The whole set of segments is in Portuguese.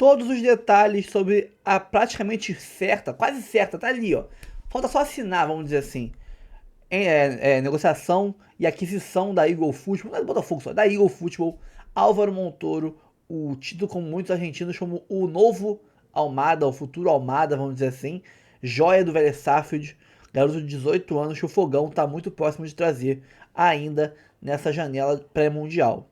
todos os detalhes sobre a praticamente certa, quase certa, tá ali, ó. Falta só assinar, vamos dizer assim. Negociação e aquisição da Eagle Football, não é do Botafogo só, da Eagle Football, Álvaro Montoro, o título como muitos argentinos como o novo Almada, o futuro Almada, vamos dizer assim, joia do Vélez Sarsfield, garoto de 18 anos que o Fogão está muito próximo de trazer ainda nessa janela pré-mundial.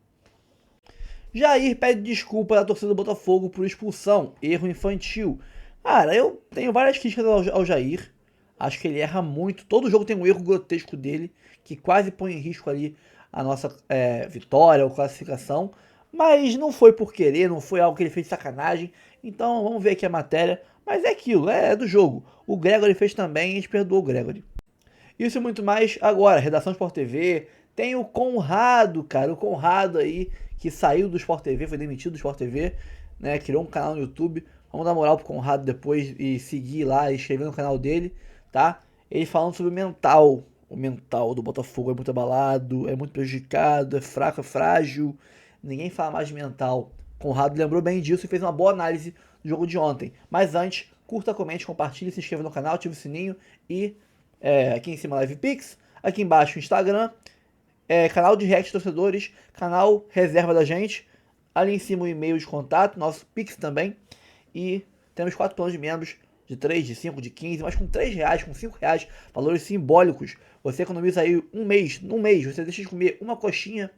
Jair pede desculpa da torcida do Botafogo por expulsão, erro infantil. Cara, eu tenho várias críticas ao Jair. Acho que ele erra muito. Todo jogo tem um erro grotesco dele, que quase põe em risco ali a nossa vitória ou classificação. Mas não foi por querer, não foi algo que ele fez de sacanagem. Então vamos ver aqui a matéria. Mas é aquilo, é do jogo. O Gregory fez também e a gente perdoou o Gregory. Isso e muito mais agora, Redação Sport TV. Tem o Conrado, cara, o Conrado aí, que saiu do Sport TV, foi demitido do Sport TV, né? Criou um canal no YouTube. Vamos dar moral pro Conrado depois e seguir lá e inscrever no canal dele, tá? Ele falando sobre o mental. O mental do Botafogo é muito abalado, é muito prejudicado, é fraco, é frágil. Ninguém fala mais de mental. Conrado lembrou bem disso e fez uma boa análise do jogo de ontem. Mas antes, curta, comente, compartilhe, se inscreva no canal, ative o sininho e aqui em cima Live Pix, aqui embaixo o Instagram, canal de react torcedores, canal reserva da gente, ali em cima o e-mail de contato, nosso Pix também, e temos 4 planos de membros, de 3, de 5, de 15, mas com 3 reais, com 5 reais, valores simbólicos, você economiza aí num mês, você deixa de comer uma coxinha,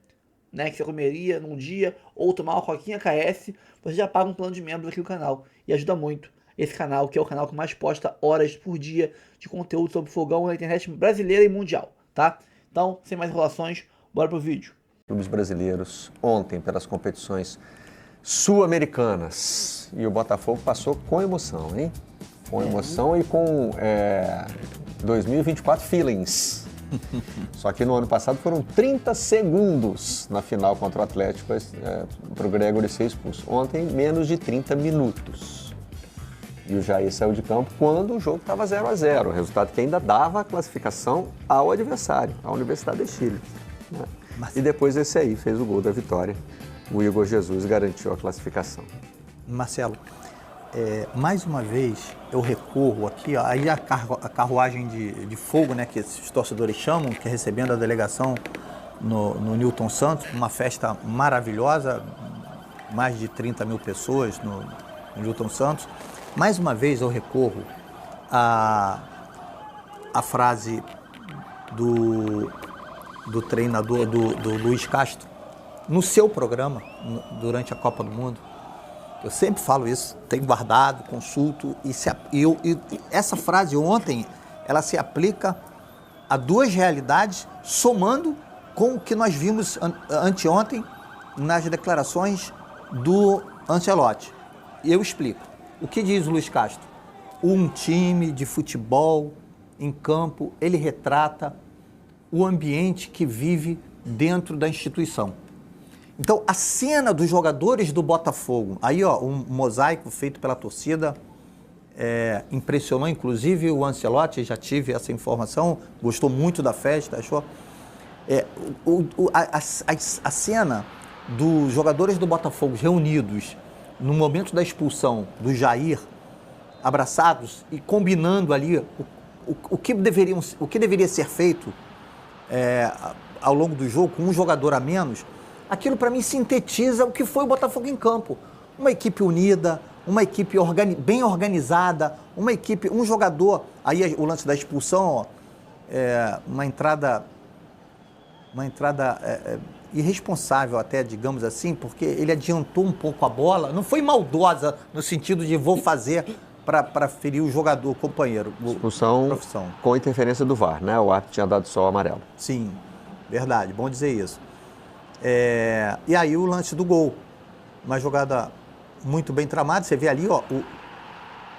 né, que você comeria num dia, ou tomar uma coquinha KS, você já paga um plano de membros aqui no canal, e ajuda muito esse canal, que é o canal que mais posta horas por dia de conteúdo sobre fogão na internet brasileira e mundial, tá? Então, sem mais enrolações, bora pro vídeo. Clubes brasileiros ontem pelas competições sul-americanas e o Botafogo passou com emoção, hein? Com emoção e com 2024 feelings. Só que no ano passado foram 30 segundos na final contra o Atlético para o Gregory ser expulso. Ontem, menos de 30 minutos. E o Jair saiu de campo quando o jogo estava 0-0, resultado que ainda dava a classificação ao adversário, à Universidade de Chile. Né? E depois esse aí fez o gol da vitória. O Igor Jesus garantiu a classificação. Marcelo, mais uma vez eu recorro aqui, ó, aí a carruagem de fogo, né, que esses torcedores chamam, que é recebendo a delegação no Newton Santos, uma festa maravilhosa, mais de 30 mil pessoas no Newton Santos. Mais uma vez eu recorro à frase do treinador, do Luiz Castro, no seu programa, durante a Copa do Mundo. Eu sempre falo isso, tenho guardado, consulto, e essa frase ontem, ela se aplica a duas realidades, somando com o que nós vimos anteontem nas declarações do Ancelotti. E eu explico. O que diz o Luiz Castro? Um time de futebol em campo, ele retrata o ambiente que vive dentro da instituição. Então, a cena dos jogadores do Botafogo, aí ó, um mosaico feito pela torcida, impressionou inclusive o Ancelotti, já tive essa informação, gostou muito da festa, achou. A cena dos jogadores do Botafogo reunidos no momento da expulsão do Jair, abraçados e combinando ali o que deveria ser feito ao longo do jogo, com um jogador a menos, aquilo para mim sintetiza o que foi o Botafogo em campo. Uma equipe unida, uma equipe bem organizada, um jogador, aí o lance da expulsão, uma entrada irresponsável até, digamos assim, porque ele adiantou um pouco a bola, não foi maldosa no sentido de vou fazer para ferir o jogador, o companheiro. Expulsão com interferência do VAR, né? O árbitro tinha dado só o amarelo. Sim, verdade, bom dizer isso. E aí o lance do gol, uma jogada muito bem tramada, você vê ali, ó,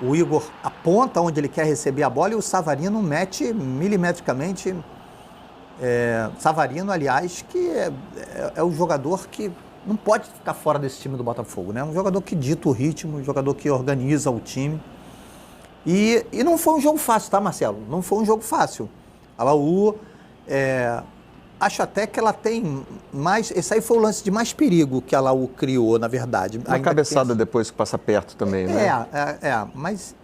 o Igor aponta onde ele quer receber a bola e o Savarino mete milimetricamente. Savarino, aliás, que é o jogador que não pode ficar fora desse time do Botafogo, né? Um jogador que dita o ritmo, um jogador que organiza o time. E não foi um jogo fácil, tá, Marcelo? Não foi um jogo fácil. A Laú Acho até que ela tem mais... Esse aí foi o lance de mais perigo que ela o criou, na verdade. Uma cabeçada depois que passa perto também, né? Mas...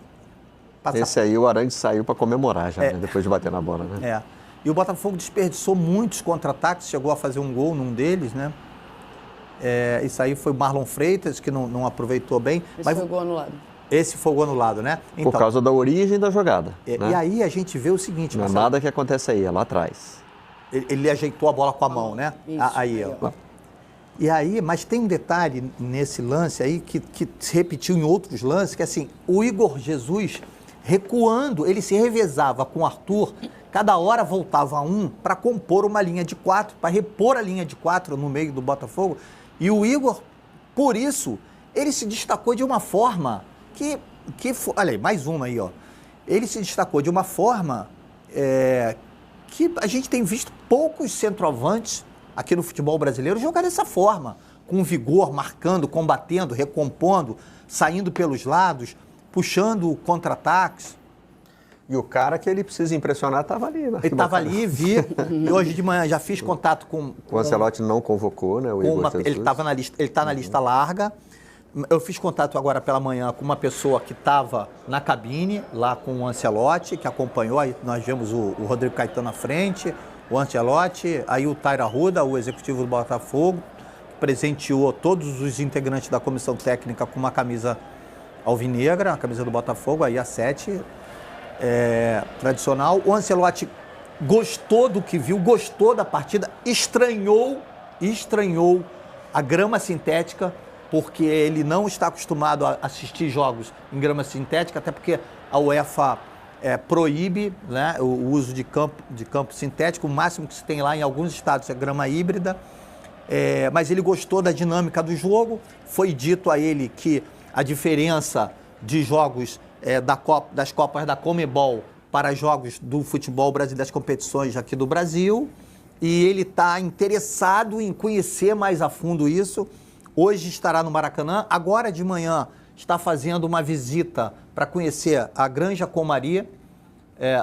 Esse aí o Arantes saiu para comemorar já, né? Depois de bater na bola, né? E o Botafogo desperdiçou muitos contra-ataques, chegou a fazer um gol num deles, né? Isso aí foi o Marlon Freitas, que não aproveitou bem. Esse foi o gol anulado. Esse foi o gol anulado, né? Então, por causa da origem da jogada. E aí a gente vê o seguinte... Não é nada que acontece aí, é lá atrás. Ele ajeitou a bola com a mão, né? Isso. Aí, ó. E aí, mas tem um detalhe nesse lance aí que se repetiu em outros lances, que assim, o Igor Jesus recuando, ele se revezava com o Arthur, cada hora voltava um para compor uma linha de 4, para repor a linha de 4 no meio do Botafogo. E o Igor, por isso, ele se destacou de uma forma que olha aí, mais uma aí, ó. Ele se destacou de uma forma que a gente tem visto poucos centroavantes aqui no futebol brasileiro jogar dessa forma, com vigor, marcando, combatendo, recompondo, saindo pelos lados, puxando contra-ataques. E o cara que ele precisa impressionar estava ali. Ele estava ali, vi. E hoje de manhã já fiz contato com... O Ancelotti não convocou, né? O Igor Jesus. Ele estava na lista, ele está na lista larga. Eu fiz contato agora pela manhã com uma pessoa que estava na cabine, lá com o Ancelotti, que acompanhou. Aí nós vemos o Rodrigo Caetano na frente, o Ancelotti, aí o Taira Arruda, o executivo do Botafogo, presenteou todos os integrantes da comissão técnica com uma camisa alvinegra, a camisa do Botafogo, aí a 7, tradicional. O Ancelotti gostou do que viu, gostou da partida, estranhou a grama sintética, porque ele não está acostumado a assistir jogos em grama sintética, até porque a UEFA proíbe, né, o uso de campo sintético. O máximo que se tem lá em alguns estados é grama híbrida. Mas ele gostou da dinâmica do jogo. Foi dito a ele que a diferença de jogos das Copas da Conmebol para jogos do futebol brasileiro, das competições aqui do Brasil, e ele está interessado em conhecer mais a fundo isso. Hoje estará no Maracanã, agora de manhã está fazendo uma visita para conhecer a Granja Comaria,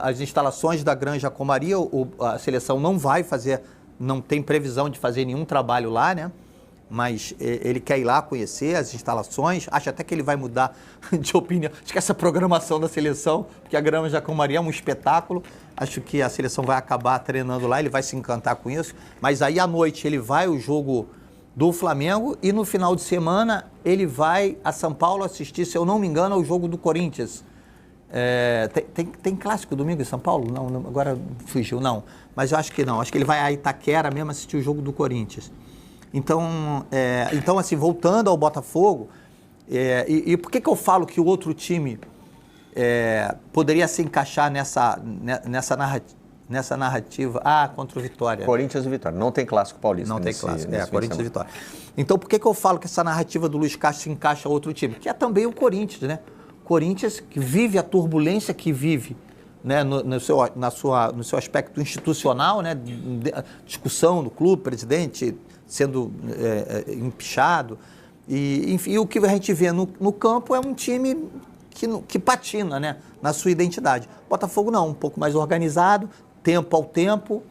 as instalações da Granja Comaria. A seleção não vai fazer, não tem previsão de fazer nenhum trabalho lá, né? Mas ele quer ir lá conhecer as instalações. Acho até que ele vai mudar de opinião. Acho que essa programação da seleção, porque a Granja Comaria é um espetáculo. Acho que a seleção vai acabar treinando lá, ele vai se encantar com isso. Mas aí à noite ele vai ao jogo do Flamengo e no final de semana ele vai a São Paulo assistir, se eu não me engano, ao jogo do Corinthians. Tem clássico domingo em São Paulo? Não, agora fugiu, não. Mas eu acho que não. Acho que ele vai a Itaquera mesmo assistir o jogo do Corinthians. Então assim, voltando ao Botafogo, e por que eu falo que o outro time poderia se encaixar nessa narrativa contra o Vitória? Corinthians e Vitória. Não tem clássico paulista. Não tem clássico. Corinthians e Vitória. Então, por que eu falo que essa narrativa do Luiz Castro se encaixa a outro time? Que é também o Corinthians, né? Corinthians que vive a turbulência que vive, né, no seu aspecto institucional, né? Discussão no clube, presidente sendo empichado. E, enfim, o que a gente vê no campo é um time que patina, né, na sua identidade. Botafogo não, um pouco mais organizado, tempo ao tempo,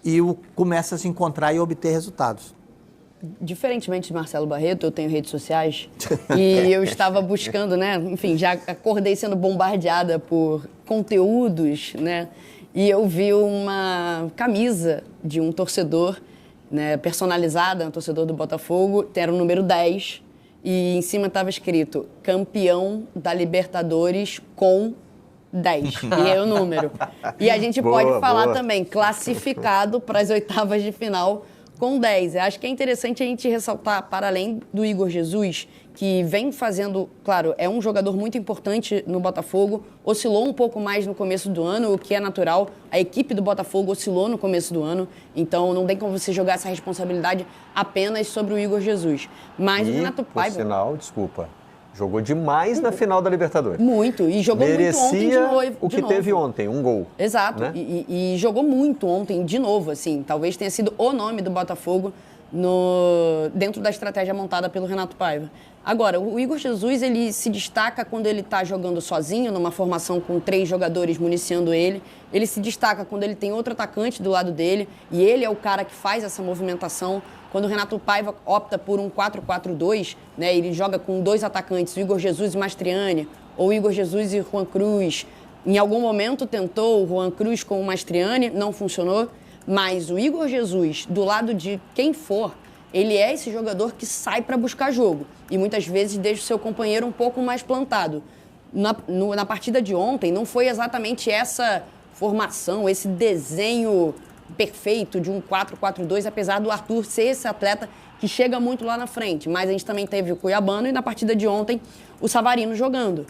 e começa a se encontrar e obter resultados. Diferentemente de Marcelo Barreto, eu tenho redes sociais e eu estava buscando, né? Enfim, já acordei sendo bombardeada por conteúdos, né? E eu vi uma camisa de um torcedor, né, personalizada, um torcedor do Botafogo, era o número 10, e em cima estava escrito campeão da Libertadores com 10, e é o número. E a gente pode falar também classificado para as oitavas de final com 10. Eu acho que é interessante a gente ressaltar, para além do Igor Jesus, que vem fazendo, claro, é um jogador muito importante no Botafogo, oscilou um pouco mais no começo do ano, o que é natural. A equipe do Botafogo oscilou no começo do ano, então não tem como você jogar essa responsabilidade apenas sobre o Igor Jesus. Mas o Renato Paiva... Por sinal, desculpa, jogou demais na final da Libertadores. Muito, e jogou muito ontem de novo. O que teve ontem, um gol. Exato, né? E jogou muito ontem de novo, assim, talvez tenha sido o nome do Botafogo dentro da estratégia montada pelo Renato Paiva. Agora, o Igor Jesus, ele se destaca quando ele está jogando sozinho, numa formação com 3 jogadores municiando ele. Ele se destaca quando ele tem outro atacante do lado dele, e ele é o cara que faz essa movimentação. Quando o Renato Paiva opta por um 4-4-2, né, ele joga com 2 atacantes, o Igor Jesus e Mastriani, ou o Igor Jesus e Juan Cruz. Em algum momento tentou o Juan Cruz com o Mastriani, não funcionou, mas o Igor Jesus, do lado de quem for, ele é esse jogador que sai para buscar jogo e muitas vezes deixa o seu companheiro um pouco mais plantado. Na partida de ontem, não foi exatamente essa formação, esse desenho perfeito de um 4-4-2, apesar do Arthur ser esse atleta que chega muito lá na frente. Mas a gente também teve o Cuiabano e na partida de ontem o Savarino jogando.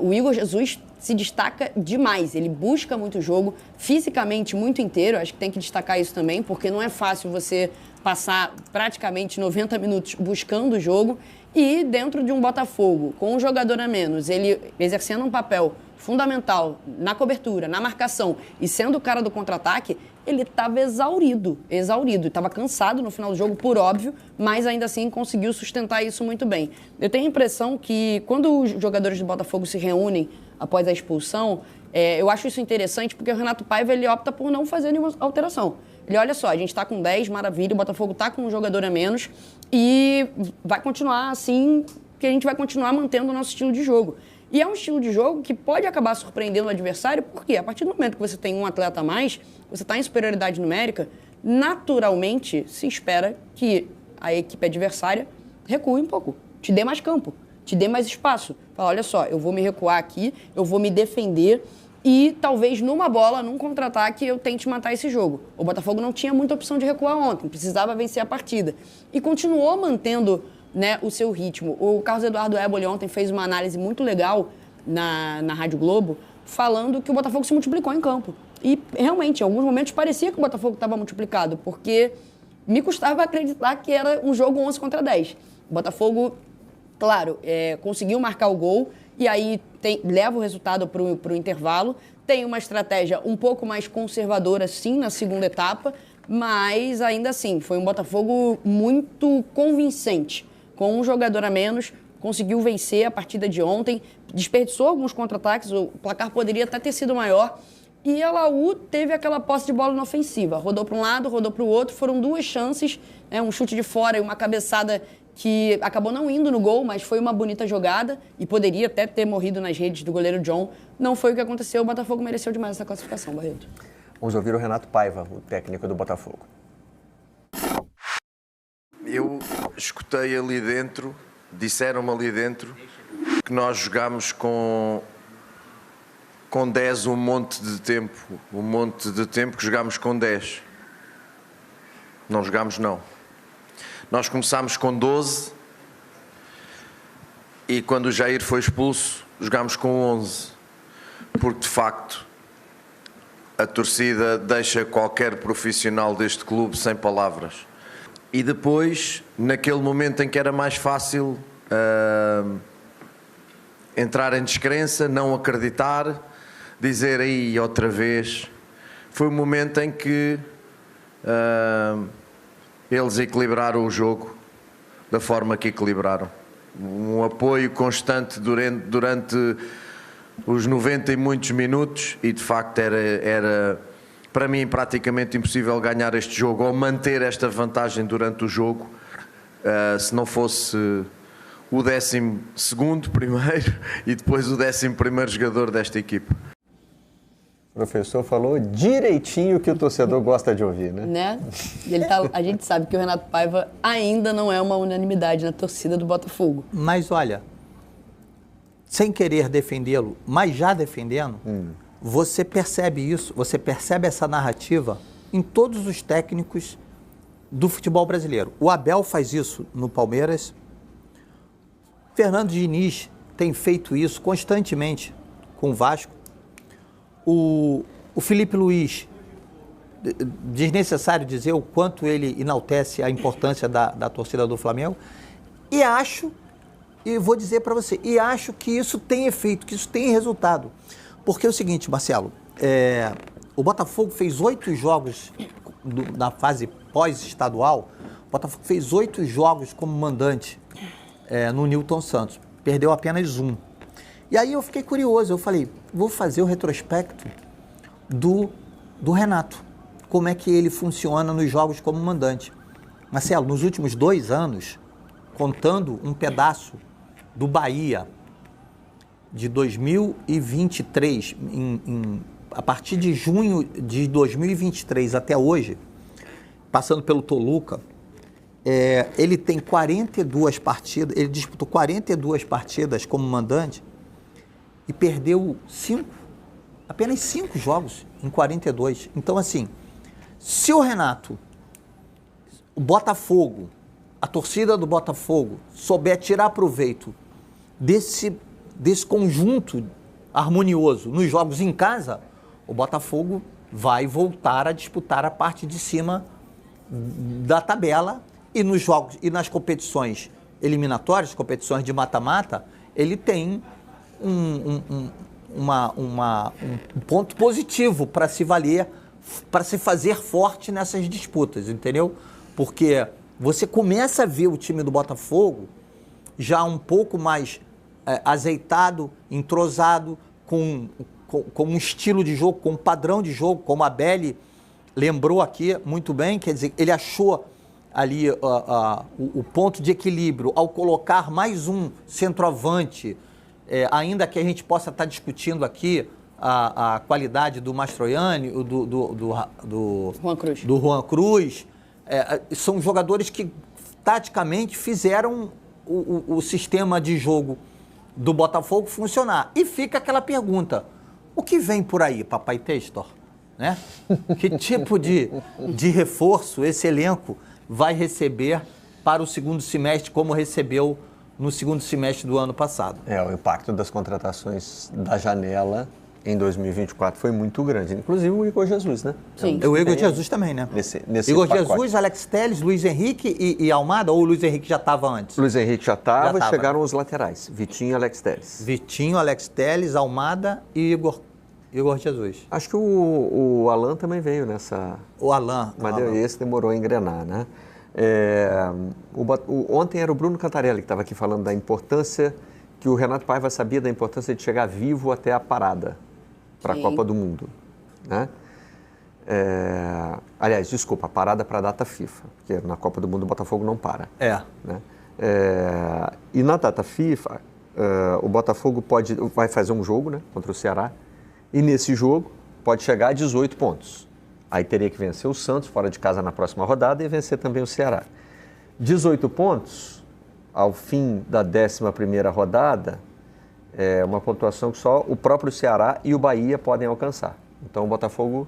O Igor Jesus se destaca demais, ele busca muito jogo, fisicamente muito inteiro, acho que tem que destacar isso também, porque não é fácil você passar praticamente 90 minutos buscando o jogo e dentro de um Botafogo, com um jogador a menos, ele exercendo um papel fundamental na cobertura, na marcação e sendo o cara do contra-ataque, ele estava exaurido, estava cansado no final do jogo, por óbvio, mas ainda assim conseguiu sustentar isso muito bem. Eu tenho a impressão que quando os jogadores do Botafogo se reúnem após a expulsão, eu acho isso interessante porque o Renato Paiva ele opta por não fazer nenhuma alteração. Ele, olha só, a gente está com 10, maravilha, o Botafogo está com um jogador a menos e vai continuar assim, que a gente vai continuar mantendo o nosso estilo de jogo. E é um estilo de jogo que pode acabar surpreendendo o adversário, porque a partir do momento que você tem um atleta a mais, você está em superioridade numérica, naturalmente se espera que a equipe adversária recue um pouco, te dê mais campo, te dê mais espaço. Fala, olha só, eu vou me recuar aqui, eu vou me defender e talvez numa bola, num contra-ataque, eu tente matar esse jogo. O Botafogo não tinha muita opção de recuar ontem, precisava vencer a partida. E continuou mantendo, né, o seu ritmo. O Carlos Eduardo Eboli ontem fez uma análise muito legal na Rádio Globo, falando que o Botafogo se multiplicou em campo. E realmente, em alguns momentos parecia que o Botafogo estava multiplicado, porque me custava acreditar que era um jogo 11 contra 10. O Botafogo, claro, conseguiu marcar o gol e aí leva o resultado para o intervalo. Tem uma estratégia um pouco mais conservadora, sim, na segunda etapa, mas ainda assim, foi um Botafogo muito convincente. Com um jogador a menos, conseguiu vencer a partida de ontem, desperdiçou alguns contra-ataques, o placar poderia até ter sido maior, e a Laú teve aquela posse de bola inofensiva. Rodou para um lado, rodou para o outro, foram 2 chances, né, um chute de fora e uma cabeçada que acabou não indo no gol, mas foi uma bonita jogada e poderia até ter morrido nas redes do goleiro John. Não foi o que aconteceu, o Botafogo mereceu demais essa classificação, Barreto. Vamos ouvir o Renato Paiva, o técnico do Botafogo. Eu escutei ali dentro, disseram-me ali dentro, que nós jogámos com 10 um monte de tempo que jogámos com 10. Não jogámos, não. Nós começámos com 12 e quando o Jair foi expulso, jogámos com 11. Porque, de facto, a torcida deixa qualquer profissional deste clube sem palavras. E depois, naquele momento em que era mais fácil entrar em descrença, não acreditar, dizer aí outra vez, foi o momento em que eles equilibraram o jogo da forma que equilibraram. Um apoio constante durante os 90 e muitos minutos e de facto era para mim praticamente impossível ganhar este jogo ou manter esta vantagem durante o jogo se não fosse o 12º primeiro e depois o 11º jogador desta equipa. O professor falou direitinho o que o torcedor gosta de ouvir, né? A gente sabe que o Renato Paiva ainda não é uma unanimidade na torcida do Botafogo. Mas olha, sem querer defendê-lo, mas já defendendo, você percebe isso, você percebe essa narrativa em todos os técnicos do futebol brasileiro. O Abel faz isso no Palmeiras, Fernando Diniz tem feito isso constantemente com o Vasco, o Felipe Luiz, desnecessário dizer o quanto ele enaltece a importância da torcida do Flamengo, e vou dizer para você, acho que isso tem efeito, que isso tem resultado. Porque é o seguinte, Marcelo, o Botafogo fez 8 jogos na fase pós-estadual O Botafogo fez 8 jogos como mandante no Newton Santos. Perdeu apenas 1. E aí eu fiquei curioso, eu falei, vou fazer o retrospecto do Renato. Como é que ele funciona nos jogos como mandante. Marcelo, nos últimos 2 anos, contando um pedaço do Bahia de 2023, a partir de junho de 2023 até hoje, passando pelo Toluca, ele tem 42 partidas, ele disputou 42 partidas como mandante e perdeu apenas 5 jogos em 42. Então, assim, se o Renato, o Botafogo, a torcida do Botafogo souber tirar proveito desse conjunto harmonioso nos jogos em casa, o Botafogo vai voltar a disputar a parte de cima da tabela e nos jogos e nas competições eliminatórias, competições de mata-mata, ele tem um ponto positivo para se valer, para se fazer forte nessas disputas, entendeu? Porque você começa a ver o time do Botafogo já um pouco mais azeitado, entrosado, com um estilo de jogo, com um padrão de jogo, como a Belly lembrou aqui muito bem, quer dizer, ele achou ali o ponto de equilíbrio ao colocar mais um centroavante, ainda que a gente possa estar discutindo aqui a qualidade do Mastroianni, do Juan Cruz. São jogadores que taticamente fizeram o sistema de jogo do Botafogo funcionar. E fica aquela pergunta, o que vem por aí, Papai Testor? Né? Que tipo de reforço esse elenco vai receber para o segundo semestre, como recebeu no segundo semestre do ano passado? O impacto das contratações da janela em 2024 foi muito grande. Inclusive o Igor Jesus, né? Sim. O Igor Jesus também, né? Nesse Igor pacote. Jesus, Alex Telles, Luiz Henrique e Almada, ou o Luiz Henrique já estava antes? Luiz Henrique já estava e chegaram os laterais, Vitinho e Alex Telles. Vitinho, Alex Telles, Almada e Igor Jesus. Acho que o Alan também veio nessa... O Alan. Mas esse demorou a engrenar, né? Ontem era o Bruno Cantarelli que estava aqui falando da importância, que o Renato Paiva sabia da importância de chegar vivo até a parada para a Copa do Mundo, né? Aliás, desculpa, a parada para a data FIFA, porque na Copa do Mundo o Botafogo não para. Né? E na data FIFA, o Botafogo vai fazer um jogo, né, contra o Ceará, e nesse jogo pode chegar a 18 pontos. Aí teria que vencer o Santos fora de casa na próxima rodada e vencer também o Ceará. 18 pontos, ao fim da 11ª rodada, é uma pontuação que só o próprio Ceará e o Bahia podem alcançar. Então o Botafogo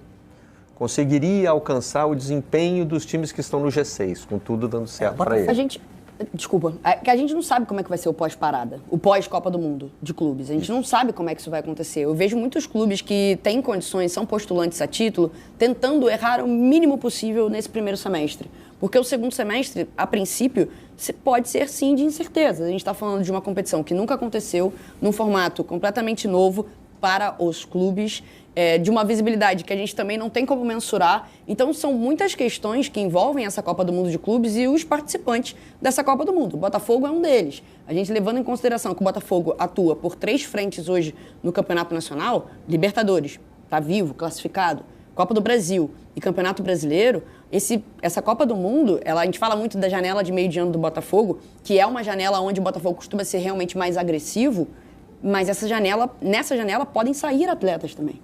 conseguiria alcançar o desempenho dos times que estão no G6, com tudo dando certo para ele. Desculpa, que a gente não sabe como é que vai ser o pós-parada, o pós-Copa do Mundo de clubes. A gente não sabe como é que isso vai acontecer. Eu vejo muitos clubes que têm condições, são postulantes a título, tentando errar o mínimo possível nesse primeiro semestre. Porque o segundo semestre, a princípio, pode ser sim de incerteza. A gente está falando de uma competição que nunca aconteceu, num formato completamente novo para os clubes, de uma visibilidade que a gente também não tem como mensurar. Então, são muitas questões que envolvem essa Copa do Mundo de clubes e os participantes dessa Copa do Mundo. O Botafogo é um deles. A gente levando em consideração que o Botafogo atua por 3 frentes hoje no Campeonato Nacional, Libertadores, está vivo, classificado, Copa do Brasil e Campeonato Brasileiro, essa Copa do Mundo, a gente fala muito da janela de meio de ano do Botafogo, que é uma janela onde o Botafogo costuma ser realmente mais agressivo, mas nessa janela podem sair atletas também.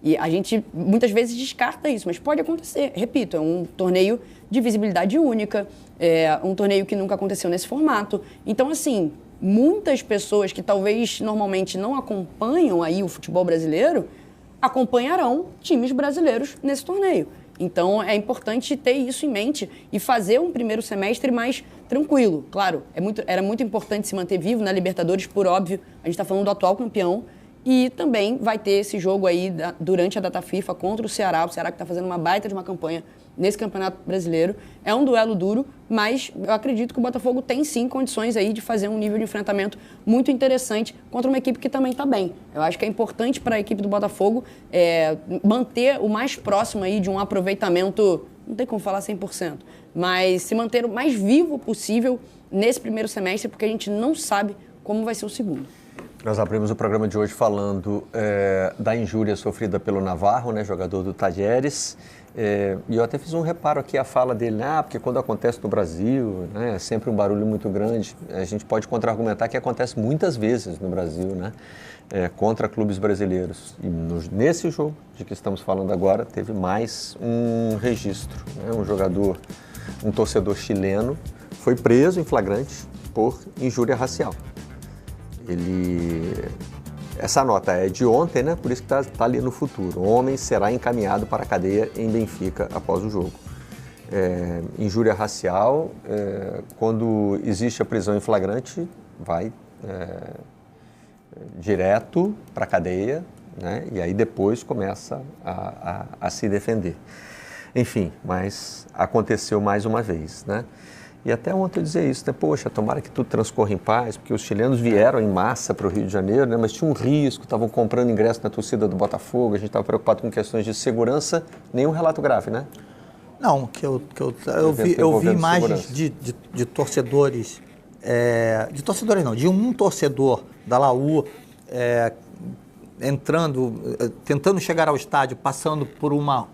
E a gente muitas vezes descarta isso, mas pode acontecer. Repito, é um torneio de visibilidade única, é um torneio que nunca aconteceu nesse formato. Então, assim, muitas pessoas que talvez normalmente não acompanham aí o futebol brasileiro, acompanharão times brasileiros nesse torneio. Então, é importante ter isso em mente e fazer um primeiro semestre mais tranquilo. Claro, era muito importante se manter vivo na Libertadores, por óbvio. A gente está falando do atual campeão. E também vai ter esse jogo aí durante a data FIFA contra o Ceará que está fazendo uma baita de uma campanha nesse Campeonato Brasileiro. É um duelo duro, mas eu acredito que o Botafogo tem sim condições aí de fazer um nível de enfrentamento muito interessante contra uma equipe que também está bem. Eu acho que é importante para a equipe do Botafogo manter o mais próximo aí de um aproveitamento não tem como falar 100%, mas se manter o mais vivo possível nesse primeiro semestre, porque a gente não sabe como vai ser o segundo. Nós abrimos o programa de hoje falando da injúria sofrida pelo Navarro, né, jogador do Talleres. E eu até fiz um reparo aqui à fala dele, porque quando acontece no Brasil, né, é sempre um barulho muito grande. A gente pode contra-argumentar que acontece muitas vezes no Brasil, né, contra clubes brasileiros. E nesse jogo de que estamos falando agora, teve mais um registro. Né, um torcedor chileno foi preso em flagrante por injúria racial. Essa nota é de ontem, né? Por isso que está ali no futuro. O homem será encaminhado para a cadeia em Benfica após o jogo. Injúria racial, quando existe a prisão em flagrante, vai direto para a cadeia, né? E aí depois começa a se defender. Enfim, mas aconteceu mais uma vez, né? E até ontem eu dizia isso, né? Poxa, tomara que tudo transcorra em paz, porque os chilenos vieram em massa para o Rio de Janeiro, né? Mas tinha um risco, estavam comprando ingresso na torcida do Botafogo, a gente estava preocupado com questões de segurança, nenhum relato grave, né? Não, eu vi imagens de torcedores, de um torcedor da Laú tentando chegar ao estádio, passando por uma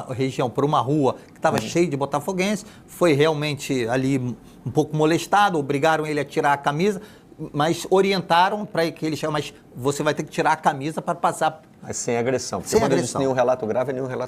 região, por uma rua que estava cheia de botafoguenses, foi realmente ali um pouco molestado, obrigaram ele a tirar a camisa, mas orientaram para que ele chegue, mas você vai ter que tirar a camisa para passar. Mas sem agressão. Porque sem quando agressão. Nenhum relato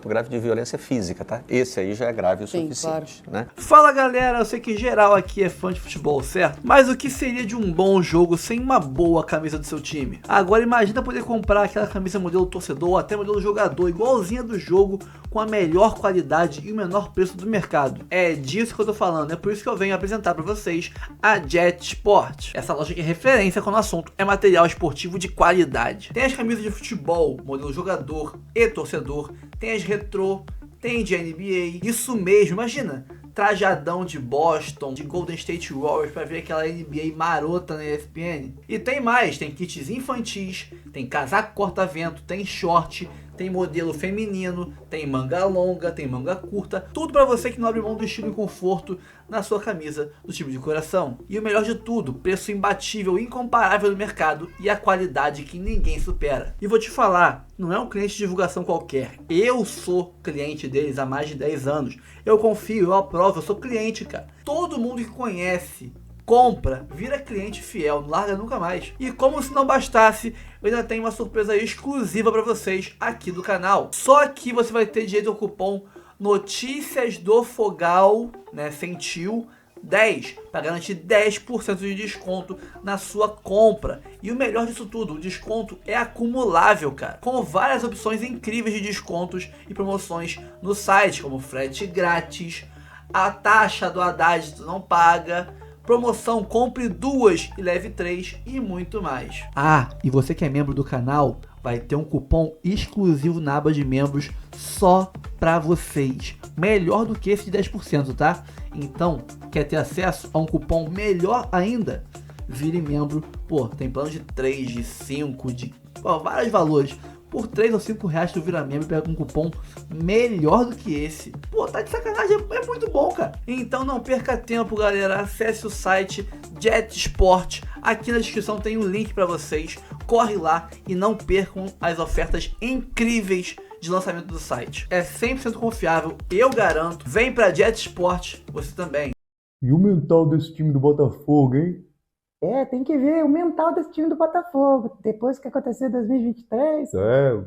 grave de violência física, tá? Esse aí já é grave o suficiente, né? Fala galera, eu sei que geral aqui é fã de futebol, certo? Mas o que seria de um bom jogo sem uma boa camisa do seu time? Agora imagina poder comprar aquela camisa modelo torcedor ou até modelo jogador, igualzinha do jogo, com a melhor qualidade e o menor preço do mercado. É disso que eu tô falando, é por isso que eu venho apresentar para vocês a Jet Sport. Essa loja que é referência quando o assunto é material esportivo de qualidade. Tem as camisas de futebol, modelo jogador e torcedor, tem as retrô, tem de NBA, isso mesmo, imagina, trajadão de Boston, de Golden State Warriors para ver aquela NBA marota na ESPN. E tem mais, tem kits infantis, tem casaco corta-vento, tem short, tem modelo feminino, tem manga longa, tem manga curta, tudo para você que não abre mão do estilo e conforto na sua camisa do time de coração. E o melhor de tudo, preço imbatível, incomparável no mercado e a qualidade que ninguém supera. E vou te falar, não é um cliente de divulgação qualquer, eu sou cliente deles há mais de 10 anos, eu confio, eu aprovo, eu sou cliente, cara. Todo mundo que conhece, compra, vira cliente fiel, não larga nunca mais. E como se não bastasse, eu ainda tenho uma surpresa exclusiva para vocês aqui do canal. Só aqui você vai ter direito ao cupom Notícias do Fogal, né, Sentiu 10, para garantir 10% de desconto na sua compra. E o melhor disso tudo, o desconto é acumulável, cara, com várias opções incríveis de descontos e promoções no site, como frete grátis, a taxa do Haddad tu não paga, promoção compre 2 e leve 3 e muito mais. E você que é membro do canal vai ter um cupom exclusivo na aba de membros só pra vocês. Melhor do que esse de 10%, tá? Então, quer ter acesso a um cupom melhor ainda? Vire membro. Tem plano de 3, de 5, de vários valores. Por 3 ou 5 reais tu vira membro e pega um cupom melhor do que esse. Tá de sacanagem, é muito bom, cara. Então não perca tempo, galera. Acesse o site Jet Sport. Aqui na descrição tem um link para vocês. Corre lá e não percam as ofertas incríveis de lançamento do site. É 100% confiável, eu garanto. Vem pra Jet Sport, você também. E o mental desse time do Botafogo, hein? Tem que ver o mental desse time do Botafogo, depois que acontecer em 2023.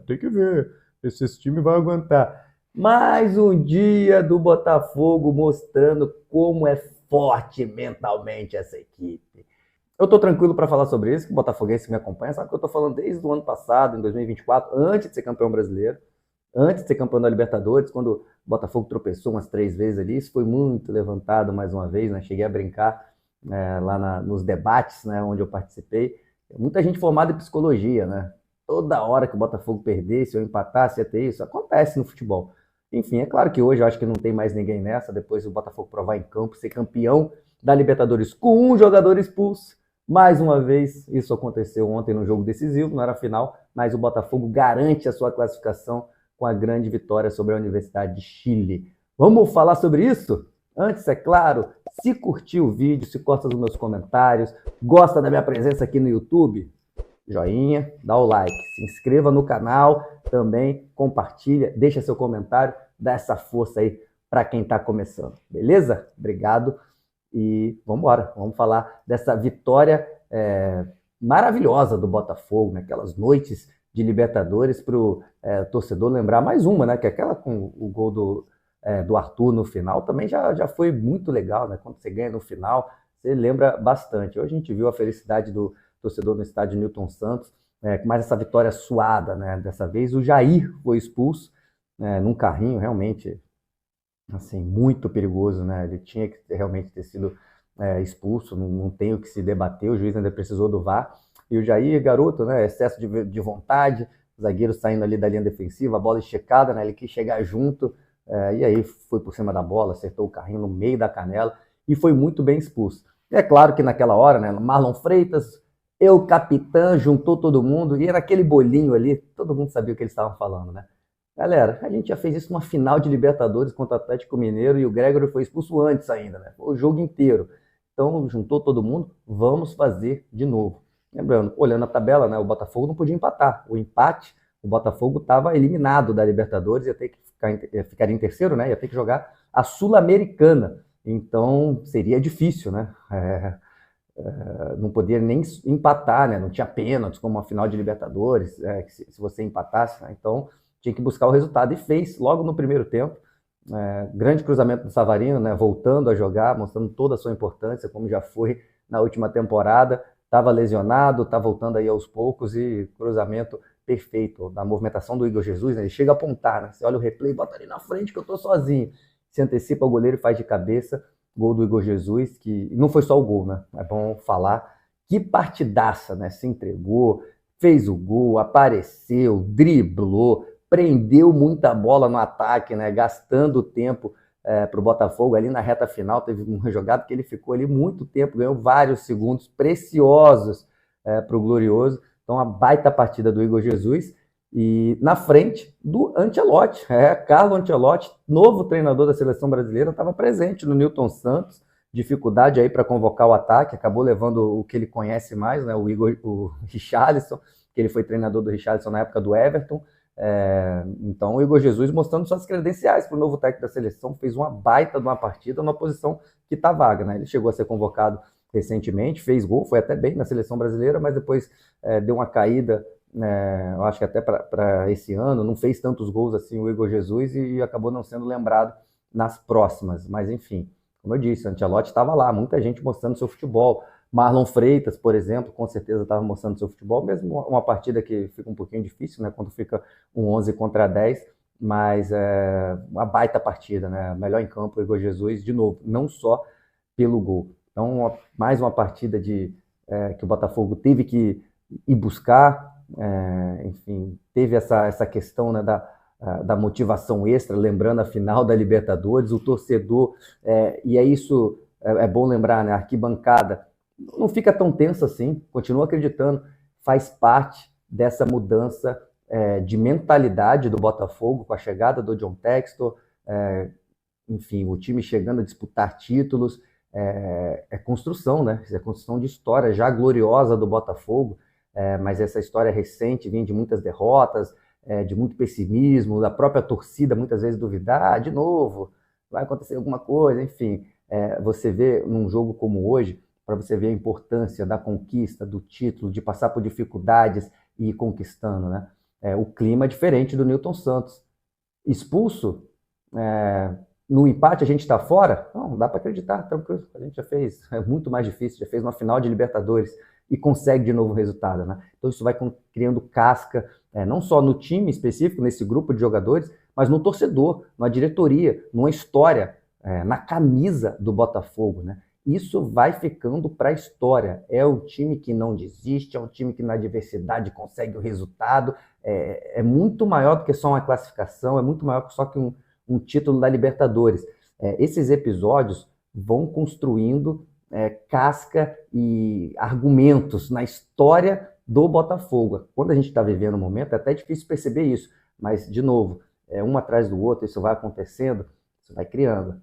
Tem que ver se esse time vai aguentar. Mais um dia do Botafogo mostrando como é forte mentalmente essa equipe. Eu tô tranquilo para falar sobre isso, que o botafoguense me acompanha, sabe que eu tô falando desde o ano passado, em 2024, antes de ser campeão brasileiro, antes de ser campeão da Libertadores, quando o Botafogo tropeçou umas 3 vezes ali, isso foi muito levantado mais uma vez, né? Cheguei a brincar lá nos debates, né, onde eu participei. Muita gente formada em psicologia, né? Toda hora que o Botafogo perdesse ou empatasse ia ter isso. Acontece no futebol. Enfim, é claro que hoje eu acho que não tem mais ninguém nessa, depois o Botafogo provar em campo, ser campeão da Libertadores com um jogador expulso. Mais uma vez, isso aconteceu ontem no jogo decisivo, não era final, mas o Botafogo garante a sua classificação com a grande vitória sobre a Universidade de Chile. Vamos falar sobre isso? Antes, é claro, se curtiu o vídeo, se gosta dos meus comentários, gosta da minha presença aqui no YouTube, joinha, dá o like, se inscreva no canal, também compartilha, deixa seu comentário, dá essa força aí para quem está começando, beleza? Obrigado e vamos embora, vamos falar dessa vitória maravilhosa do Botafogo, né? Aquelas noites de Libertadores para o torcedor lembrar mais uma, né? Que aquela com o gol do Arthur no final também já foi muito legal, né? Quando você ganha no final, você lembra bastante. Hoje a gente viu a felicidade do torcedor no estádio Newton Santos, com mais essa vitória suada, né? Dessa vez o Jair foi expulso num carrinho realmente assim, muito perigoso, né? Ele tinha que realmente ter sido expulso, não tem o que se debater, o juiz ainda precisou do VAR. E o Jair, garoto, né? Excesso de vontade, o zagueiro saindo ali da linha defensiva, a bola esticada, né? Ele quis chegar junto, e aí foi por cima da bola, acertou o carrinho no meio da canela e foi muito bem expulso. E é claro que naquela hora, né? Marlon Freitas, eu, capitã, juntou todo mundo, e era aquele bolinho ali, todo mundo sabia o que eles estavam falando, né? Galera, a gente já fez isso numa final de Libertadores contra o Atlético Mineiro e o Gregory foi expulso antes ainda, né? Foi o jogo inteiro. Então, juntou todo mundo, vamos fazer de novo. Lembrando, olhando a tabela, né? O Botafogo não podia empatar. O empate, o Botafogo estava eliminado da Libertadores, ia ter que ficar em terceiro, né? Ia ter que jogar a Sul-Americana. Então, seria difícil, né? Não podia nem empatar, né? Não tinha pênaltis como uma final de Libertadores, se você empatasse, né? Então, tinha que buscar o resultado e fez logo no primeiro tempo. Grande cruzamento do Savarino, né, voltando a jogar, mostrando toda a sua importância, como já foi na última temporada. Estava lesionado, está voltando aí aos poucos e cruzamento perfeito. Da movimentação do Igor Jesus, né, ele chega a apontar, né, você olha o replay, bota ali na frente que eu estou sozinho. Se antecipa o goleiro e faz de cabeça. Gol do Igor Jesus, que não foi só o gol, né? É bom falar. Que partidaça, né? Se entregou, fez o gol, apareceu, driblou, prendeu muita bola no ataque, né? Gastando tempo para o Botafogo ali na reta final. Teve uma jogada que ele ficou ali muito tempo, ganhou vários segundos preciosos para o Glorioso. Então, uma baita partida do Igor Jesus. E na frente do Ancelotti, Carlo Ancelotti, novo treinador da seleção brasileira, estava presente no Newton Santos. Dificuldade aí para convocar o ataque, acabou levando o que ele conhece mais, né? O Richarlison, que ele foi treinador do Richarlison na época do Everton. Então o Igor Jesus mostrando suas credenciais para o novo técnico da seleção, fez uma baita de uma partida numa posição que está vaga, né? Ele chegou a ser convocado recentemente, fez gol, foi até bem na seleção brasileira, mas depois deu uma caída, eu acho que até para esse ano, não fez tantos gols assim o Igor Jesus e acabou não sendo lembrado nas próximas, mas enfim, como eu disse, o Ancelotti estava lá, muita gente mostrando seu futebol. Marlon Freitas, por exemplo, com certeza estava mostrando seu futebol, mesmo uma partida que fica um pouquinho difícil, né, quando fica um 11 contra 10, mas uma baita partida, né, melhor em campo o Igor Jesus, de novo, não só pelo gol. Então, mais uma partida que o Botafogo teve que ir buscar, enfim, teve essa questão, né, da motivação extra, lembrando a final da Libertadores, o torcedor, e é isso, é bom lembrar, né, a arquibancada não fica tão tenso assim, continua acreditando, faz parte dessa mudança de mentalidade do Botafogo com a chegada do John Textor, enfim, o time chegando a disputar títulos, construção, né? É construção de história já gloriosa do Botafogo, mas essa história recente vinha de muitas derrotas, de muito pessimismo, da própria torcida muitas vezes duvidar, de novo, vai acontecer alguma coisa, enfim, você vê num jogo como hoje, para você ver a importância da conquista, do título, de passar por dificuldades e ir conquistando, né? O clima é diferente do Newton Santos. Expulso, no empate a gente está fora? Não, dá para acreditar, tranquilo. A gente já fez, é muito mais difícil, já fez uma final de Libertadores e consegue de novo o resultado, né? Então isso vai criando casca, não só no time específico, nesse grupo de jogadores, mas no torcedor, na diretoria, numa história, na camisa do Botafogo, né? Isso vai ficando para a história. É um time que não desiste, é um time que na adversidade consegue o resultado. É muito maior do que só uma classificação, é muito maior que só que um título da Libertadores. Esses episódios vão construindo casca e argumentos na história do Botafogo. Quando a gente está vivendo um momento, é até difícil perceber isso, mas, de novo, um atrás do outro, isso vai acontecendo. Isso vai criando,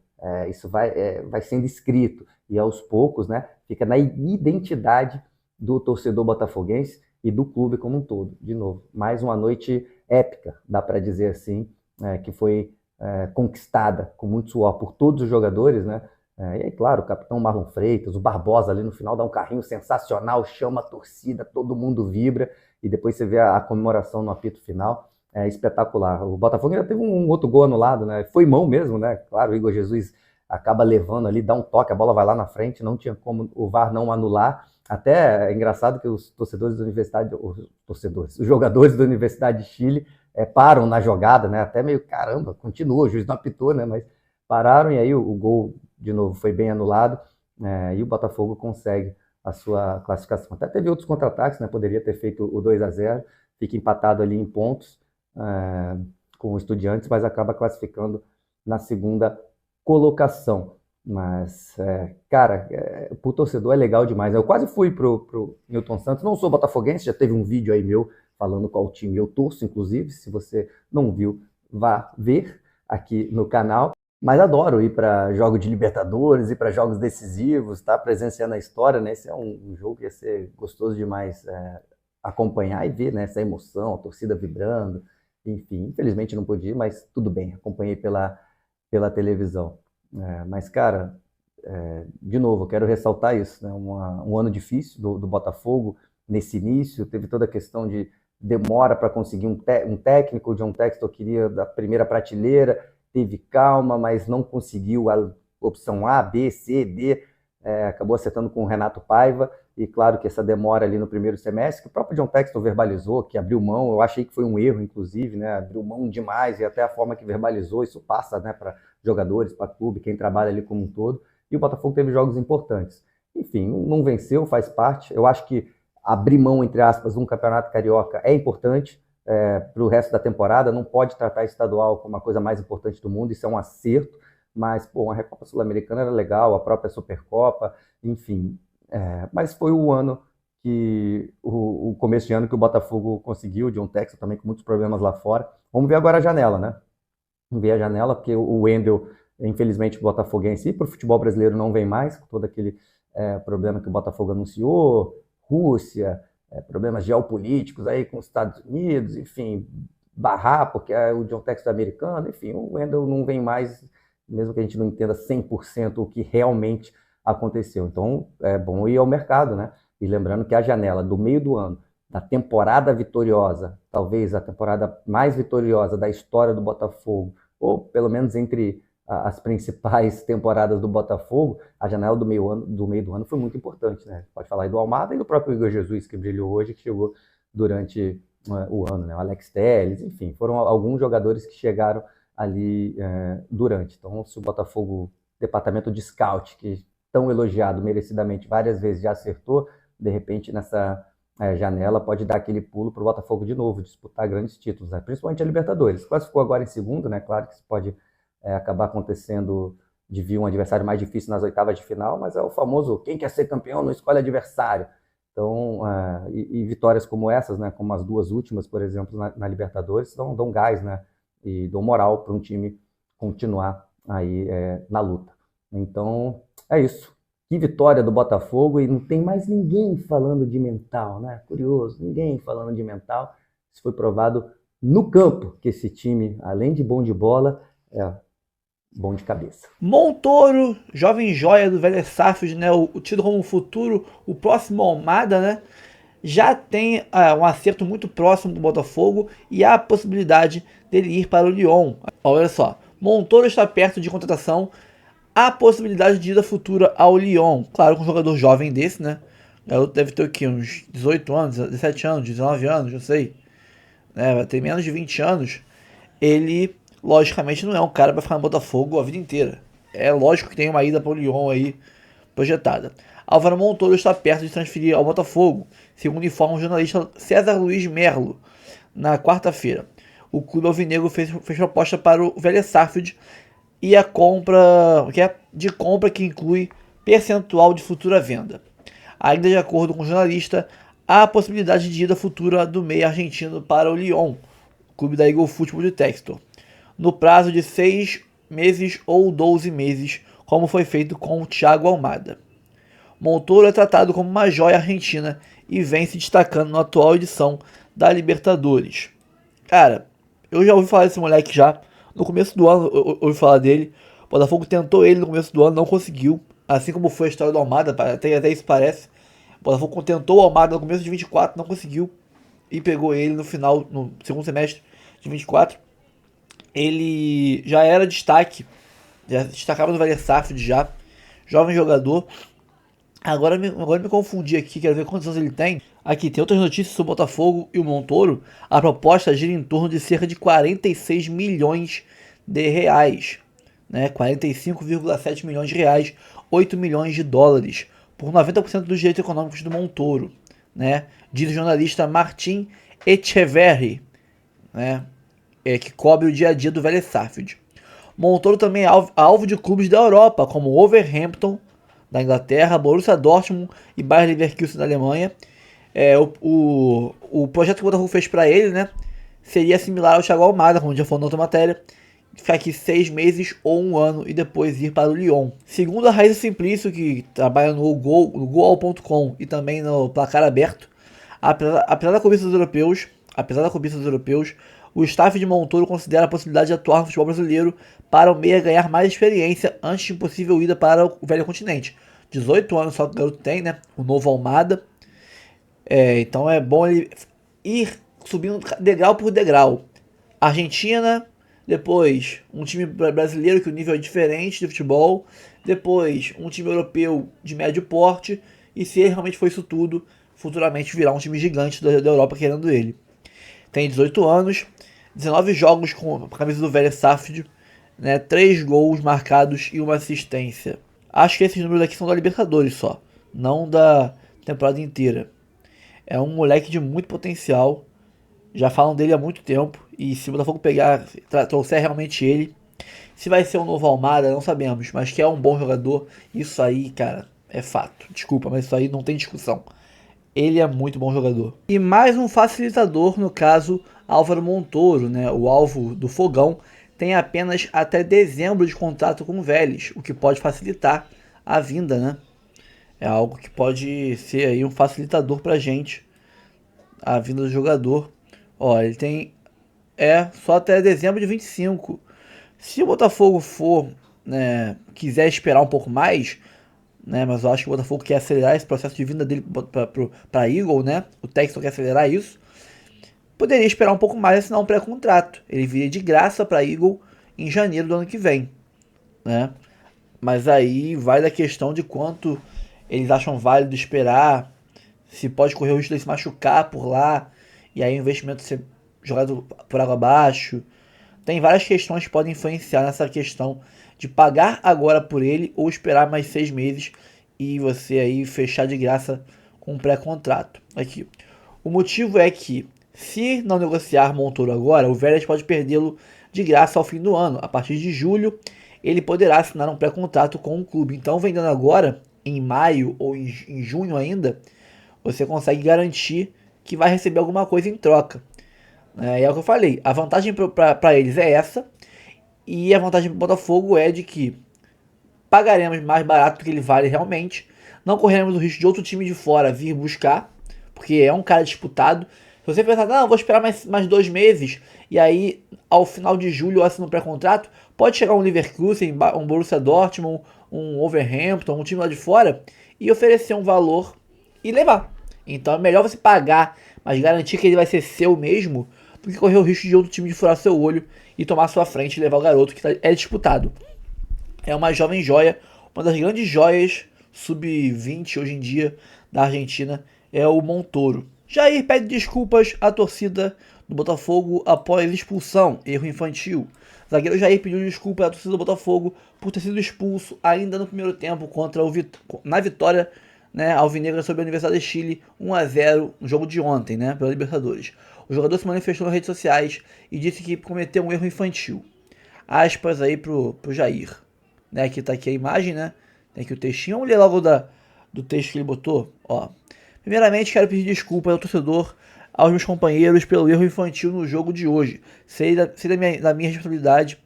isso vai sendo escrito. E aos poucos, né, fica na identidade do torcedor botafoguense e do clube como um todo. De novo, mais uma noite épica, dá para dizer assim, que foi conquistada com muito suor por todos os jogadores, né? E aí, claro, o capitão Marlon Freitas, o Barbosa ali no final dá um carrinho sensacional, chama a torcida, todo mundo vibra, e depois você vê a comemoração no apito final, é espetacular. O Botafogo ainda teve um outro gol anulado, né? Foi mão mesmo, né? Claro, o Igor Jesus acaba levando ali, dá um toque, a bola vai lá na frente, não tinha como o VAR não anular. Até é engraçado que os torcedores da universidade, os jogadores da Universidade de Chile param na jogada, né? Até meio, caramba, continua, o juiz não apitou, né? Mas pararam e aí o gol, de novo, foi bem anulado, e o Botafogo consegue a sua classificação. Até teve outros contra-ataques, né? Poderia ter feito o 2-0, fica empatado ali em pontos com o Estudiantes, mas acaba classificando na segunda colocação. Mas, cara, pro torcedor é legal demais. Eu quase fui pro Newton Santos, não sou botafoguense, já teve um vídeo aí meu falando qual time eu torço, inclusive, se você não viu, vá ver aqui no canal. Mas adoro ir para jogos de Libertadores, ir para jogos decisivos, tá presenciando a história, né? Esse é um jogo que ia ser gostoso demais acompanhar e ver, né? Essa emoção, a torcida vibrando, enfim. Infelizmente não pude ir, mas tudo bem, acompanhei pela televisão. Mas, cara, de novo, eu quero ressaltar isso, né? Um ano difícil do Botafogo nesse início, teve toda a questão de demora para conseguir um técnico. O John Textor queria da primeira prateleira, teve calma, mas não conseguiu a opção A, B, C, D, acabou acertando com o Renato Paiva, e claro que essa demora ali no primeiro semestre, que o próprio John Textor verbalizou, que abriu mão, eu achei que foi um erro, inclusive, né? Abriu mão demais, e até a forma que verbalizou, isso passa, né, para jogadores, para clube, quem trabalha ali como um todo, e o Botafogo teve jogos importantes. Enfim, não venceu, faz parte. Eu acho que abrir mão, entre aspas, um campeonato carioca é importante para o resto da temporada, não pode tratar estadual como a coisa mais importante do mundo, isso é um acerto, mas, pô, a Recopa Sul-Americana era legal, a própria Supercopa, enfim, mas foi o ano que, o começo de ano que o Botafogo conseguiu, o John Textor também com muitos problemas lá fora. Vamos ver agora a janela, né? Vamos ver a janela, porque o Wendel, infelizmente, o botafoguense, e para o futebol brasileiro não vem mais, com todo aquele problema que o Botafogo anunciou, Rússia, problemas geopolíticos aí com os Estados Unidos, enfim, barrar, porque o John Textor é americano, enfim, o Wendel não vem mais, mesmo que a gente não entenda 100% o que realmente aconteceu. Então, é bom ir ao mercado, né? E lembrando que a janela do meio do ano, da temporada vitoriosa, talvez a temporada mais vitoriosa da história do Botafogo, ou pelo menos entre as principais temporadas do Botafogo, a janela do meio do ano foi muito importante, né? Pode falar aí do Almada e do próprio Igor Jesus, que brilhou hoje, que chegou durante o ano, né? O Alex Telles, enfim, foram alguns jogadores que chegaram ali durante. Então, se o Botafogo, departamento de scout, que tão elogiado merecidamente várias vezes, já acertou, de repente nessa janela pode dar aquele pulo para o Botafogo de novo, disputar grandes títulos, né? Principalmente a Libertadores. Classificou agora em segundo, né? Claro que isso pode acabar acontecendo de vir um adversário mais difícil nas oitavas de final, mas é o famoso quem quer ser campeão não escolhe adversário. Então, e vitórias como essas, né, como as duas últimas, por exemplo, na Libertadores, dão gás, né, e dão moral para um time continuar aí na luta. Então, é isso. Que vitória do Botafogo, e não tem mais ninguém falando de mental, né? Curioso, ninguém falando de mental. Isso foi provado no campo, que esse time, além de bom de bola, bom de cabeça. Montoro, jovem joia do Vélez Sarsfield, né, o tido como futuro, o próximo Almada, né, já tem um acerto muito próximo do Botafogo e há a possibilidade dele ir para o Lyon. Olha só, Montoro está perto de contratação, há a possibilidade de ida futura ao Lyon. Claro, com um jogador jovem desse, né, o garoto deve ter aqui uns 18 anos, 17 anos, 19 anos, não sei, né, vai ter menos de 20 anos, ele logicamente não é um cara para ficar no Botafogo a vida inteira. É lógico que tem uma ida para o Lyon aí projetada. Álvaro Montoro está perto de transferir ao Botafogo, segundo informa o jornalista César Luiz Merlo, na quarta-feira. O clube alvinegro fez proposta para o Vélez Sarsfield e a compra que inclui percentual de futura venda. Ainda de acordo com o jornalista, há a possibilidade de ida futura do meia argentino para o Lyon, clube da Eagle Football de Textor, no prazo de 6 meses ou 12 meses, como foi feito com o Thiago Almada. Montoro é tratado como uma joia argentina e vem se destacando na atual edição da Libertadores. Cara, eu já ouvi falar desse moleque já. No começo do ano eu ouvi falar dele. O Botafogo tentou ele no começo do ano, não conseguiu. Assim como foi a história do Almada, até isso parece. O Botafogo tentou o Almada no começo de 24, não conseguiu. E pegou ele no final, no segundo semestre de 24. Ele já era destaque. Já destacava no Vélez Sarsfield já. Jovem jogador. Agora me confundi aqui, quero ver quantos anos ele tem. Aqui, tem outras notícias sobre o Botafogo e o Montoro. A proposta gira em torno de cerca de 46 milhões de reais. Né? 45,7 milhões de reais, 8 milhões de dólares. Por 90% dos direitos econômicos do Montoro. Né? Diz o jornalista Martin Echeverri, né? Que cobre o dia a dia do Vélez Sarsfield. Montoro também é alvo de clubes da Europa, como o Wolverhampton, da Inglaterra, Borussia Dortmund e Bayer Leverkusen da Alemanha. O projeto que o Botafogo fez para ele, né, seria similar ao Thiago Almada, como já falou na outra matéria, ficar aqui 6 meses ou 1 ano e depois ir para o Lyon. Segundo a Raíssa Simplício, que trabalha no Goal.com e também no Placar Aberto, apesar da cobiça dos europeus, o staff de Montoro considera a possibilidade de atuar no futebol brasileiro para o meia ganhar mais experiência antes de possível ida para o velho continente. 18 anos só que o garoto tem, né? O novo Almada. Então é bom ele ir subindo degrau por degrau. Argentina, depois um time brasileiro que o nível é diferente de futebol, depois um time europeu de médio porte, e se ele realmente for isso tudo, futuramente virar um time gigante da Europa querendo ele. Tem 18 anos, 19 jogos com a camisa do Vélez Sarsfield, né, 3 gols marcados e 1 assistência. Acho que esses números aqui são da Libertadores só, não da temporada inteira. É um moleque de muito potencial, já falam dele há muito tempo, e se o Botafogo pegar, trouxer realmente ele, se vai ser um novo Almada, não sabemos, mas que é um bom jogador, isso aí, cara, é fato. Desculpa, mas isso aí não tem discussão. Ele é muito bom jogador. E mais um facilitador, no caso, Álvaro Montoro, né? O alvo do Fogão tem apenas até dezembro de contrato com o Vélez, o que pode facilitar a vinda, né? É algo que pode ser aí um facilitador pra gente, a vinda do jogador. Ó, ele tem só até dezembro de 25. Se o Botafogo né, quiser esperar um pouco mais, né, mas eu acho que o Botafogo quer acelerar esse processo de vinda dele para Eagle, né? O Texton quer acelerar isso. Poderia esperar um pouco mais e assinar um pré-contrato. Ele viria de graça para Eagle em janeiro do ano que vem, né? Mas aí vai da questão de quanto eles acham válido esperar, se pode correr o risco de se machucar por lá, e aí o investimento ser jogado por água abaixo. Tem várias questões que podem influenciar nessa questão de pagar agora por ele ou esperar mais 6 meses e você aí fechar de graça com um pré-contrato. Aqui. O motivo é que, se não negociar Montoro agora, o Vélez pode perdê-lo de graça ao fim do ano. A partir de julho, ele poderá assinar um pré-contrato com o clube. Então, vendendo agora, em maio ou em junho ainda, você consegue garantir que vai receber alguma coisa em troca. É o que eu falei. A vantagem para eles é essa. E a vantagem para o Botafogo é de que pagaremos mais barato do que ele vale realmente. Não correremos o risco de outro time de fora vir buscar, porque é um cara disputado. Se você pensar, não, vou esperar mais 2 meses, e aí ao final de julho eu assino um pré-contrato, pode chegar um Leverkusen, um Borussia Dortmund, um Wolverhampton, um time lá de fora, e oferecer um valor e levar. Então é melhor você pagar, mas garantir que ele vai ser seu mesmo, do que correr o risco de outro time de furar seu olho e tomar sua frente e levar o garoto que é disputado. É uma jovem joia, uma das grandes joias sub-20 hoje em dia da Argentina é o Montoro. Jair pede desculpas à torcida do Botafogo após expulsão, erro infantil. O zagueiro Jair pediu desculpas à torcida do Botafogo por ter sido expulso ainda no primeiro tempo na vitória, né, alvinegra sobre a Universidade de Chile 1-0 no jogo de ontem, né, pela Libertadores. O jogador se manifestou nas redes sociais e disse que cometeu um erro infantil. Aspas aí pro Jair. Né, aqui tá aqui a imagem, né? Tem aqui o textinho. Vamos ler logo do texto que ele botou. Ó. Primeiramente, quero pedir desculpas ao torcedor, aos meus companheiros pelo erro infantil no jogo de hoje. Sei da minha responsabilidade.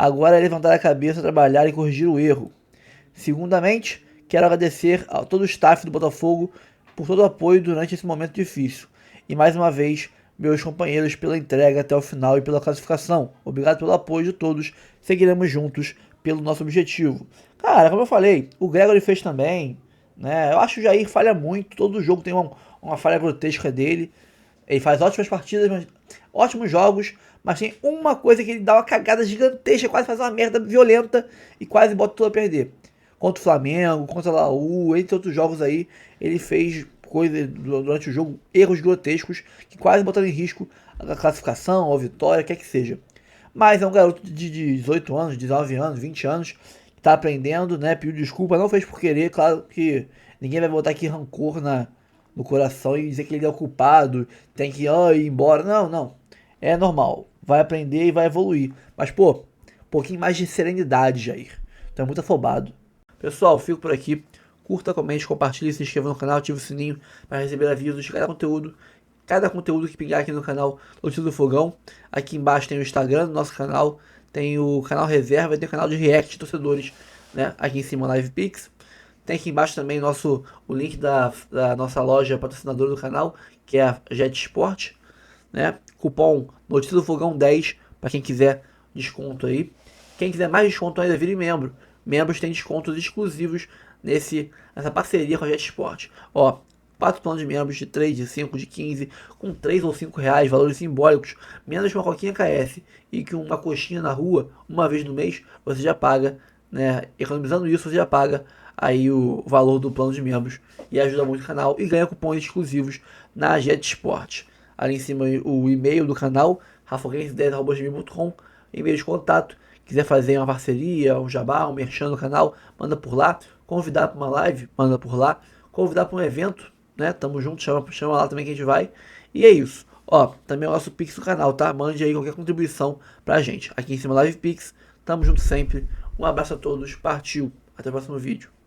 Agora é levantar a cabeça, trabalhar e corrigir o erro. Segundamente, quero agradecer a todo o staff do Botafogo por todo o apoio durante esse momento difícil. E mais uma vez, meus companheiros pela entrega até o final e pela classificação. Obrigado pelo apoio de todos. Seguiremos juntos pelo nosso objetivo. Cara, como eu falei, o Gregory fez também, né? Eu acho que o Jair falha muito. Todo jogo tem uma falha grotesca dele. Ele faz ótimas partidas, ótimos jogos, mas tem uma coisa que ele dá uma cagada gigantesca, quase faz uma merda violenta e quase bota tudo a perder. Contra o Flamengo, contra a Laú, entre outros jogos aí, ele fez coisas durante o jogo, erros grotescos, que quase botaram em risco a classificação, a vitória, quer que seja. Mas é um garoto de 18 anos, 19 anos, 20 anos, que tá aprendendo, né? Pediu desculpa, não fez por querer, claro que ninguém vai botar aqui rancor no coração e dizer que ele é o culpado, tem que ir embora. Não. É normal. Vai aprender e vai evoluir. Mas, pô, um pouquinho mais de serenidade, Jair. Tu é muito afobado. Pessoal, fico por aqui. Curta, comente, compartilhe, se inscreva no canal, ative o sininho para receber avisos de cada conteúdo que pingar aqui no canal Notícias do Fogão. Aqui embaixo tem o Instagram do nosso canal, tem o canal Reserva e tem o canal de React de torcedores, né? Aqui em cima, Live Pix. Tem aqui embaixo também o link da nossa loja patrocinadora do canal, que é a Jet Sport, né? Cupom Notícias do Fogão 10 para quem quiser desconto aí. Quem quiser mais desconto ainda, vire membro. Membros têm descontos exclusivos nessa parceria com a Jet Sport. Ó, 4 planos de membros de 3, de 5, de 15, com 3 ou 5 reais, valores simbólicos, menos que uma coquinha KS e que uma coxinha na rua, uma vez no mês, você já paga, né? Economizando isso, você já paga aí o valor do plano de membros e ajuda muito o canal e ganha cupons exclusivos na Jet Sport. Ali em cima o e-mail do canal, rafaguense10@gmail.com, e-mail de contato. Quiser fazer uma parceria, um jabá, um merchan no canal, manda por lá. Convidar para uma live, manda por lá. Convidar para um evento, né? Tamo junto, chama lá também que a gente vai. E é isso. Ó, também é o nosso Pix do canal, tá? Mande aí qualquer contribuição pra gente. Aqui em cima Live Pix. Tamo junto sempre. Um abraço a todos. Partiu. Até o próximo vídeo.